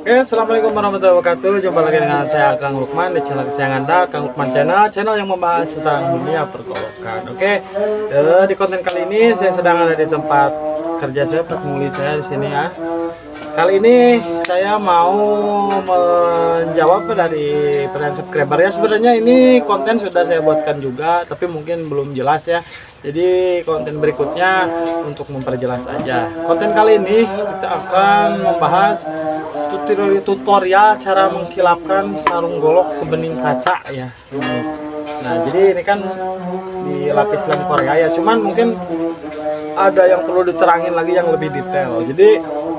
Assalamualaikum warahmatullahi wabarakatuh. Jumpa lagi dengan saya Kang Lukman di channel kesayangan Anda, Kang Lukman channel yang membahas tentang dunia pergolokan. Di konten kali ini saya sedang ada di tempat kerja saya, penghuni saya di sini ya. Kali ini saya mau menjawab dari pertanyaan subscriber ya. Sebenarnya ini konten sudah saya buatkan juga, tapi mungkin belum jelas ya. Jadi konten berikutnya untuk memperjelas aja. Konten kali ini kita akan membahas tutorial cara mengkilapkan sarung golok sebening kaca ya. Nah, jadi ini kan di lapis lem Korea ya. Cuman mungkin ada yang perlu diterangin lagi yang lebih detail. Jadi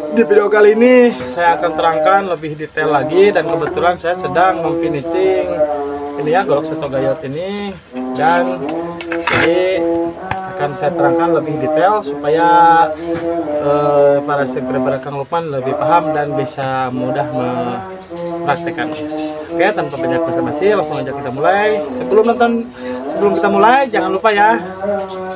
di video kali ini saya akan terangkan lebih detail lagi, dan kebetulan saya sedang memfinishing ini ya, golok seto gayot ini, dan jadi akan saya terangkan lebih detail supaya para subscriber Kang Lukman lebih paham dan bisa mudah mempraktekannya. Oke, tanpa banyak basa-basi langsung aja kita mulai. Sebelum kita mulai, jangan lupa ya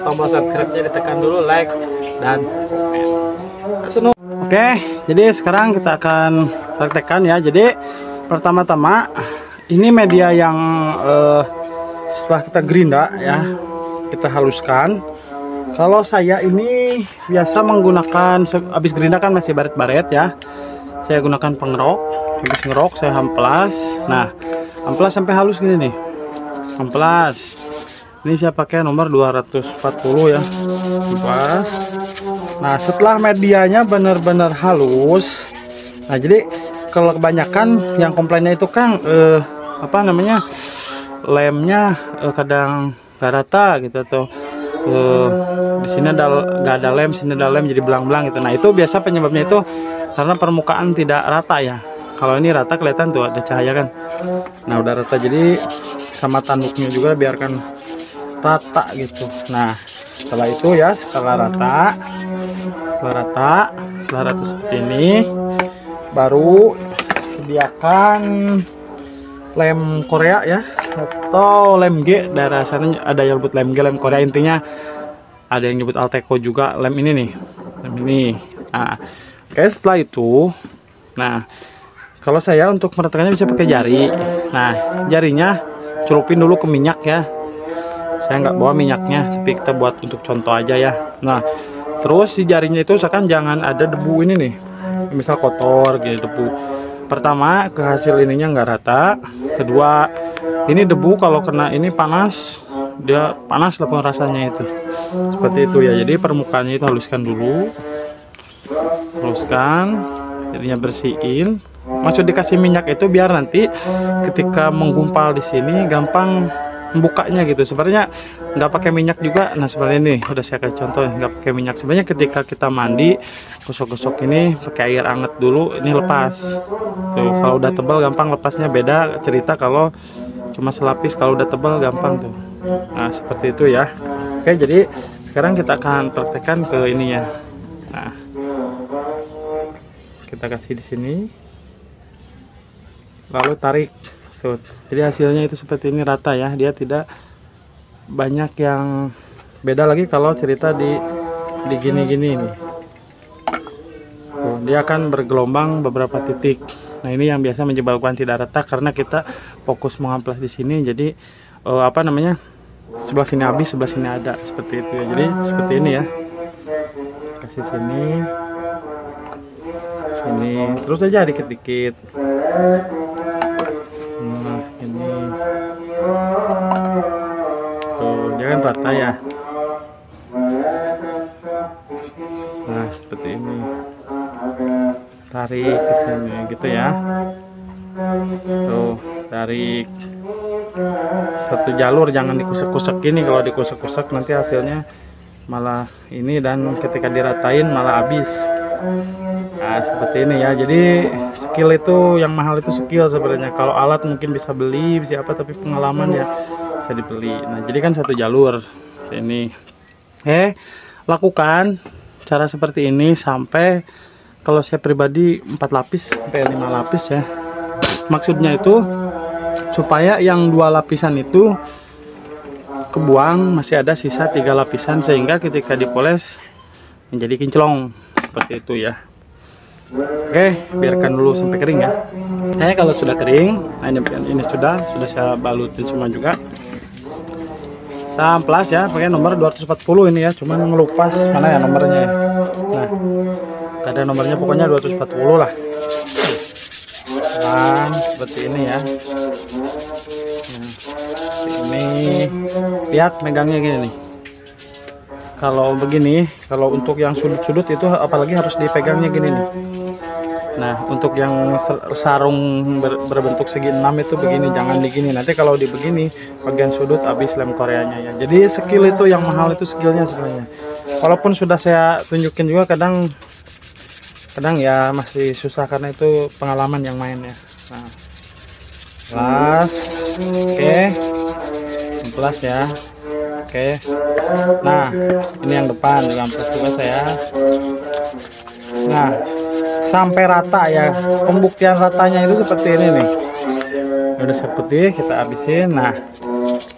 tombol subscribe-nya ditekan dulu, like dan komen. Oke, jadi sekarang kita akan praktekkan ya. Jadi pertama-tama ini media yang setelah kita gerinda ya, kita haluskan. Kalau saya ini biasa menggunakan, habis gerinda kan masih baret-baret ya, saya gunakan pengerok. Habis ngerok saya amplas. Nah, amplas sampai halus gini nih, amplas. Ini saya pakai nomor 240 ya, amplas. Nah, setelah medianya benar-benar halus, nah jadi kalau kebanyakan yang komplainnya itu kan lemnya kadang gak rata gitu, atau di sini nggak ada lem, sini ada lem jadi belang-belang gitu. Nah, itu biasa penyebabnya itu karena permukaan tidak rata ya. Kalau ini rata kelihatan tuh ada cahaya kan. Nah, udah rata, jadi sama tanduknya juga biarkan rata gitu. Nah, setelah itu ya, setelah rata seperti ini, baru sediakan lem Korea ya, atau lem G. Daerah sana ada yang nyebut lem G, lem Korea, intinya ada yang nyebut Alteco juga, lem ini nih, lem ini. Nah, oke, setelah itu, nah kalau saya untuk meratakannya bisa pakai jari. Nah, jarinya celupin dulu ke minyak ya. Saya nggak bawa minyaknya, tapi kita buat untuk contoh aja ya. Nah, terus si jarinya itu usahakan jangan ada debu ini nih, misal kotor gitu, debu. Pertama, ke hasil ininya nggak rata. Kedua, ini debu kalau kena ini panas, dia panas lah rasanya itu. Seperti itu ya. Jadi permukaannya itu haluskan dulu, haluskan, jadinya bersihin. Maksud dikasih minyak itu biar nanti ketika menggumpal di sini gampang membukanya gitu. Sebenarnya nggak pakai minyak juga. Nah, sebenarnya ini udah saya kasih contoh, nggak pakai minyak. Sebenarnya ketika kita mandi, gosok-gosok ini pakai air hangat dulu, ini lepas tuh. Kalau udah tebal gampang lepasnya, beda cerita kalau cuma selapis. Kalau udah tebal gampang tuh. Nah, seperti itu ya. Oke, jadi sekarang kita akan praktekkan ke ini ya. Nah, kita kasih di sini, lalu tarik. Jadi hasilnya itu seperti ini, rata ya, dia tidak banyak yang beda lagi kalau cerita di gini-gini nih. Dia akan bergelombang beberapa titik. Nah, ini yang biasa menyebabkan tidak rata karena kita fokus mengamplas di sini. Jadi sebelah sini habis, sebelah sini ada, seperti itu ya. Jadi seperti ini ya, kasih sini terus aja dikit-dikit. Nah, ini tuh, jangan rata ya. Nah, seperti ini, tarik ke sini gitu ya. Tuh, tarik satu jalur, jangan dikusek-kusek gini. Kalau dikusek-kusek nanti hasilnya malah ini, dan ketika diratain malah habis. Nah, seperti ini ya. Jadi skill itu yang mahal itu skill sebenarnya. Kalau alat mungkin bisa beli, bisa apa, tapi pengalaman ya bisa dibeli. Nah, jadi kan satu jalur ini. Lakukan cara seperti ini sampai, kalau saya pribadi 4 lapis sampai 5 lapis ya. Maksudnya itu supaya yang 2 lapisan itu kebuang, masih ada sisa 3 lapisan, sehingga ketika dipoles menjadi kinclong seperti itu ya. Oke, biarkan dulu sampai kering ya. Saya kalau sudah kering, nah ini sudah saya balutin semua juga. Kita amplas ya, pakai nomor 240 ini ya, cuman ngelupas mana ya nomornya ya. Nah, ada nomornya pokoknya 240 lah. Dan seperti ini ya. Nah, ini lihat megangnya gini nih. Kalau begini, kalau untuk yang sudut-sudut itu apalagi harus dipegangnya gini nih. Nah, untuk yang sarung berbentuk segi 6 itu begini, jangan digini. Nanti kalau di begini, bagian sudut habis lem koreanya ya. Jadi skill itu yang mahal itu skillnya sebenarnya. Walaupun sudah saya tunjukin juga, kadang ya masih susah karena itu pengalaman yang main ya. Nah, plus, oke, plus ya. Oke, nah ini yang depan juga amplas juga saya. Nah, sampai rata ya, pembuktian ratanya itu seperti ini nih. Udah seperti kita habisin. Nah,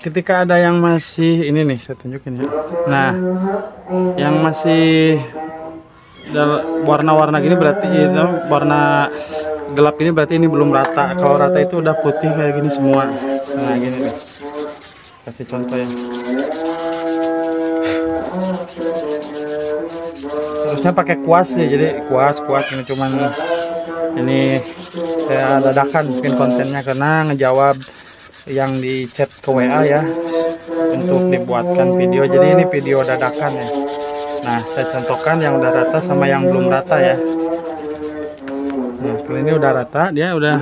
ketika ada yang masih ini nih, saya tunjukin ya. Nah, yang masih warna-warna gini berarti itu warna gelap ini berarti ini belum rata. Kalau rata itu udah putih kayak gini semua. Nah, gini nih. Kasih contoh ya. Harusnya pakai kuas ya, jadi kuas ini cuman ini saya dadakan mungkin kontennya karena ngejawab yang di chat ke WA ya untuk dibuatkan video. Jadi ini video dadakan ya. Nah, saya contohkan yang udah rata sama yang belum rata ya. Nah, kalau ini udah rata dia udah.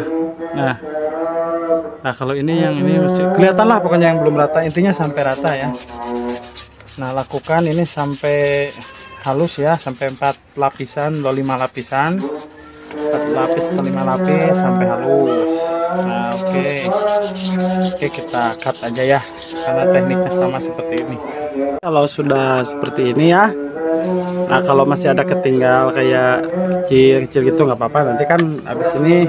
Nah, kalau ini yang ini masih kelihatan lah pokoknya yang belum rata, intinya sampai rata ya. Nah, lakukan ini sampai halus ya, sampai 4 lapisan, 5 lapisan, 4 lapis atau 5 lapis sampai halus. Nah, oke, kita cut aja ya, karena tekniknya sama seperti ini. Kalau sudah seperti ini ya, nah kalau masih ada ketinggal kayak kecil gitu nggak apa-apa, nanti kan habis ini,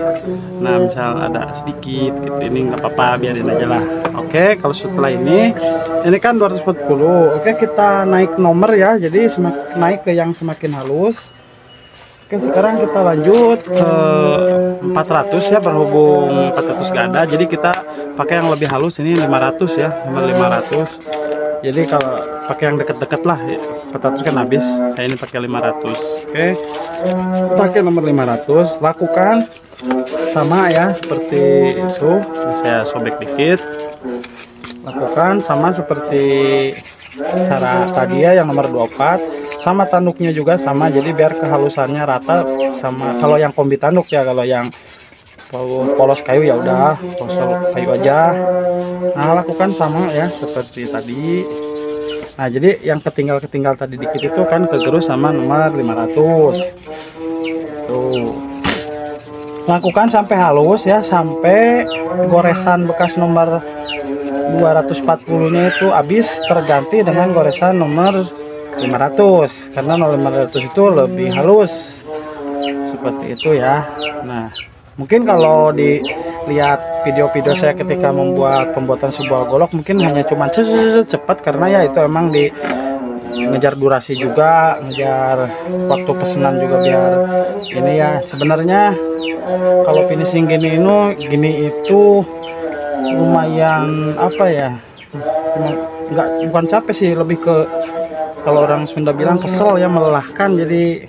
nah misal ada sedikit gitu, ini nggak apa-apa, biarin aja lah. Oke, kalau setelah ini kan 240. Oke, kita naik nomor ya, jadi semakin naik ke yang semakin halus. Oke, sekarang kita lanjut ke 400 ya, berhubung 400 gak ada, jadi kita pakai yang lebih halus, ini 500 ya, nomor 500. Jadi kalau pakai yang deket-deket lah, 400 kan habis, saya ini pakai 500. Oke, pakai nomor 500, lakukan sama ya seperti itu. Nah, saya sobek dikit, lakukan sama seperti cara tadi ya, yang nomor 24, sama tanduknya juga sama, jadi biar kehalusannya rata sama. Kalau yang kombi tanduk ya, kalau yang polos kayu ya udah polos kayu aja. Nah, lakukan sama ya seperti tadi. Nah, jadi yang ketinggal tadi dikit itu kan kegerus sama nomor 500 tuh. Lakukan sampai halus ya, sampai goresan bekas nomor 240 nya itu habis, terganti dengan goresan nomor 500, karena nomor 500 itu lebih halus seperti itu ya. Nah, mungkin kalau dilihat video-video saya ketika pembuatan sebuah golok, mungkin hanya cuman cepat karena ya itu emang ngejar durasi juga, ngejar waktu pesanan juga, biar ini ya. Sebenarnya kalau finishing gini itu lumayan apa ya, bukan capek sih, lebih ke kalau orang Sunda bilang kesel ya, melelahkan. Jadi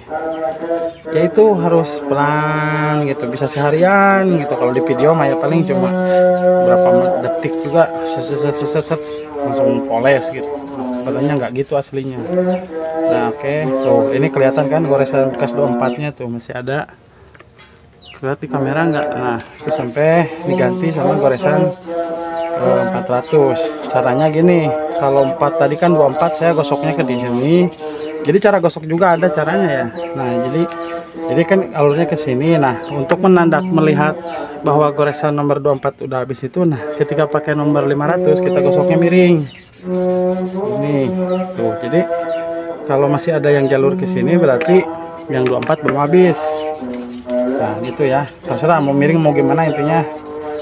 ya itu harus pelan gitu, bisa seharian gitu. Kalau di video mah ya paling cuma berapa detik juga set langsung poles gitu. Sebenarnya nggak gitu aslinya. Nah, oke, tuh ini kelihatan kan goresan bekas 24 nya tuh masih ada, lihat di kamera nggak? Nah, itu sampai diganti sama goresan 400. Caranya gini, kalau 4 tadi kan 24, saya gosoknya ke di sini. Jadi cara gosok juga ada caranya ya. Nah, jadi kan alurnya ke sini. Nah, untuk melihat bahwa goresan nomor 24 udah habis itu, nah ketika pakai nomor 500 kita gosoknya miring. Ini tuh. Jadi kalau masih ada yang jalur ke sini berarti yang 24 belum habis. Nah, gitu ya. Terserah mau miring mau gimana, intinya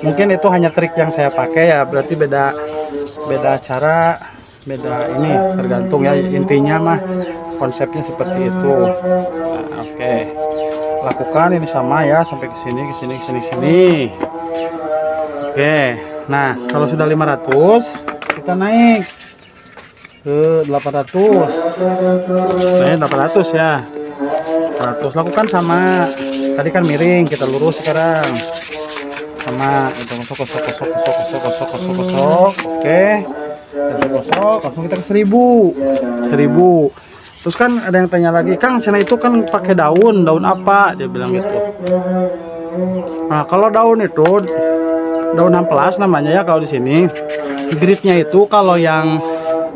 mungkin itu hanya trik yang saya pakai ya, berarti beda cara, beda ini, tergantung ya. Intinya mah konsepnya seperti itu. Nah, oke. lakukan ini sama ya sampai ke sini ke sini ke sini ke sini. Oke, nah kalau sudah 500 kita naik ke 800. Naik 800 ya. 800 lakukan sama. Tadi kan miring, kita lurus sekarang. Sama itu kosok. Oke. Kosok, langsung kita ke 1000. Terus kan ada yang tanya lagi, Kang, sana itu kan pakai daun apa? Dia bilang gitu. Nah, kalau daun itu daun amplas namanya ya kalau di sini. Gridnya itu kalau yang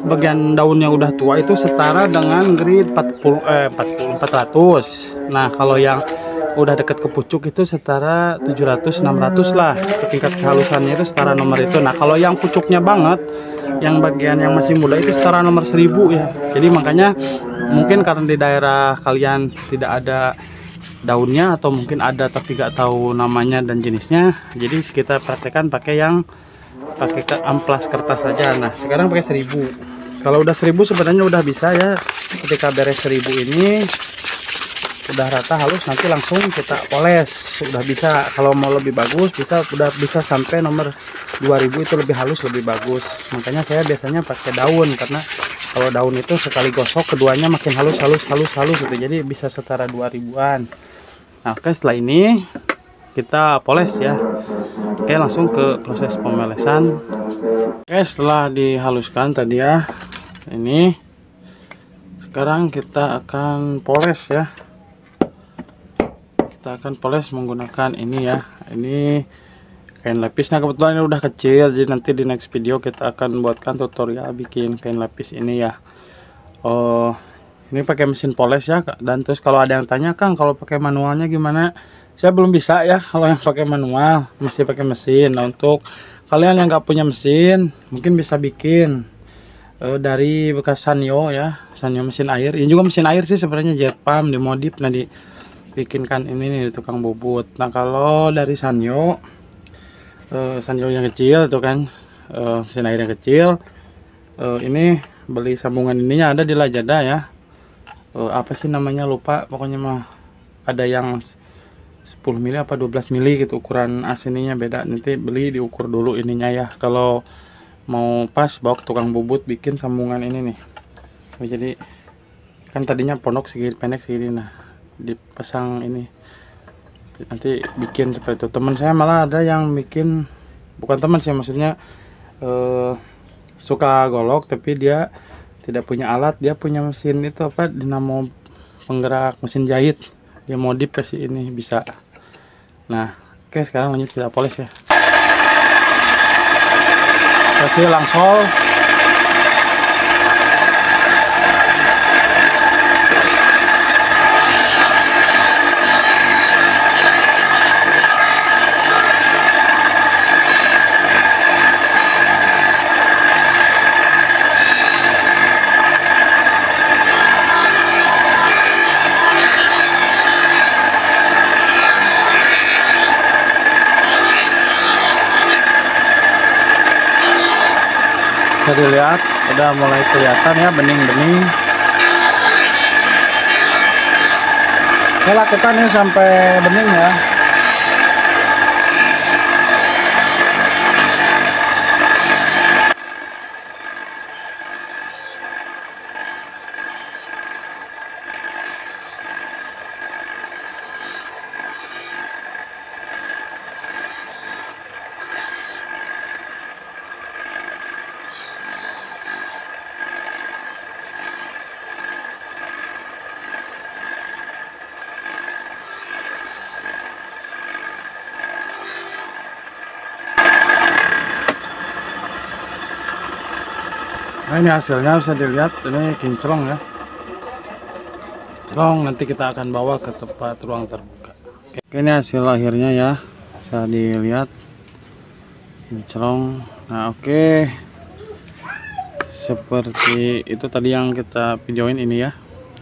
bagian daun yang udah tua itu setara dengan grid 400. Nah, kalau yang udah deket ke pucuk itu setara 700-600 lah. Tingkat kehalusannya itu setara nomor itu. Nah, kalau yang pucuknya banget, yang bagian yang masih muda itu setara nomor 1000 ya. Jadi makanya mungkin karena di daerah kalian tidak ada daunnya atau mungkin ada tapi nggak tahu namanya dan jenisnya, jadi kita praktekkan pakai yang pakai amplas kertas saja. Nah, sekarang pakai 1000. Kalau udah 1000 sebenarnya udah bisa ya. Ketika beres 1000 ini udah rata halus, nanti langsung kita poles. Udah bisa. Kalau mau lebih bagus udah bisa sampai nomor 2000 itu lebih halus, lebih bagus. Makanya saya biasanya pakai daun, karena kalau daun itu sekali gosok keduanya makin halus gitu. Jadi bisa setara 2000-an. Nah, oke, setelah ini kita poles ya. Oke, langsung ke proses pemelesan. Oke, setelah dihaluskan tadi ya, ini sekarang kita akan poles ya. Kita akan poles menggunakan ini ya. Ini kain lapisnya, kebetulan ini udah kecil, jadi nanti di next video kita akan buatkan tutorial bikin kain lapis ini ya. Oh, ini pakai mesin poles ya. Dan terus kalau ada yang tanya, Kang, kalau pakai manualnya gimana? Saya belum bisa ya kalau yang pakai manual, mesti pakai mesin. Nah, untuk kalian yang nggak punya mesin, mungkin bisa bikin dari bekas Sanyo ya, Sanyo mesin air. Ini juga mesin air sih sebenarnya, jet pump dimodif. Nah, dibikinkan ini nih tukang bubut. Nah, kalau dari Sanyo, Sanyo yang kecil itu kan, mesin air yang kecil, ini beli sambungan ininya ada di Lazada ya. Apa sih namanya lupa, pokoknya mah ada yang 10 mili apa 12 mili gitu, ukuran aslinya beda. Nanti beli diukur dulu ininya ya, kalau mau pas bawa ke tukang bubut bikin sambungan ini nih. Jadi kan tadinya pondok segini, pendek segini, nah dipasang ini, nanti bikin seperti itu. Teman saya malah ada yang bikin, bukan teman sih, maksudnya suka golok tapi dia tidak punya alat, dia punya mesin itu apa, dinamo penggerak mesin jahit, dia modif kasih ini bisa. Nah, oke, sekarang lanjut kita poles ya. Kasih langsol. Bisa dilihat udah mulai kelihatan ya bening-bening. Saya lakukan ini sampai bening ya. Nah, ini hasilnya bisa dilihat, ini kinclong ya. Kinclong, nanti kita akan bawa ke tempat ruang terbuka. Oke, ini hasil akhirnya ya, bisa dilihat kinclong. Nah, oke, seperti itu tadi yang kita videoin ini ya,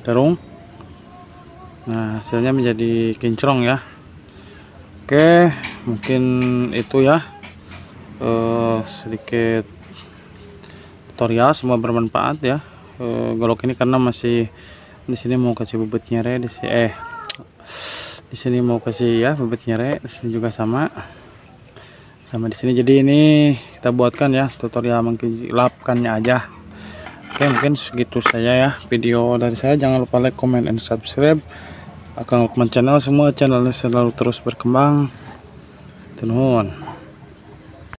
terung. Nah, hasilnya menjadi kinclong ya. Oke, mungkin itu ya, sedikit tutorial, semua bermanfaat ya. Golok ini karena masih di sini mau kasih bubut nyere di Di sini mau kasih ya bibit nyere, di sini juga sama di sini. Jadi ini kita buatkan ya tutorial mengkilapkannya aja. Oke, mungkin segitu saja ya video dari saya. Jangan lupa like, comment, and subscribe. Akang Lukman Channel, semua channelnya selalu terus berkembang. Nuhun.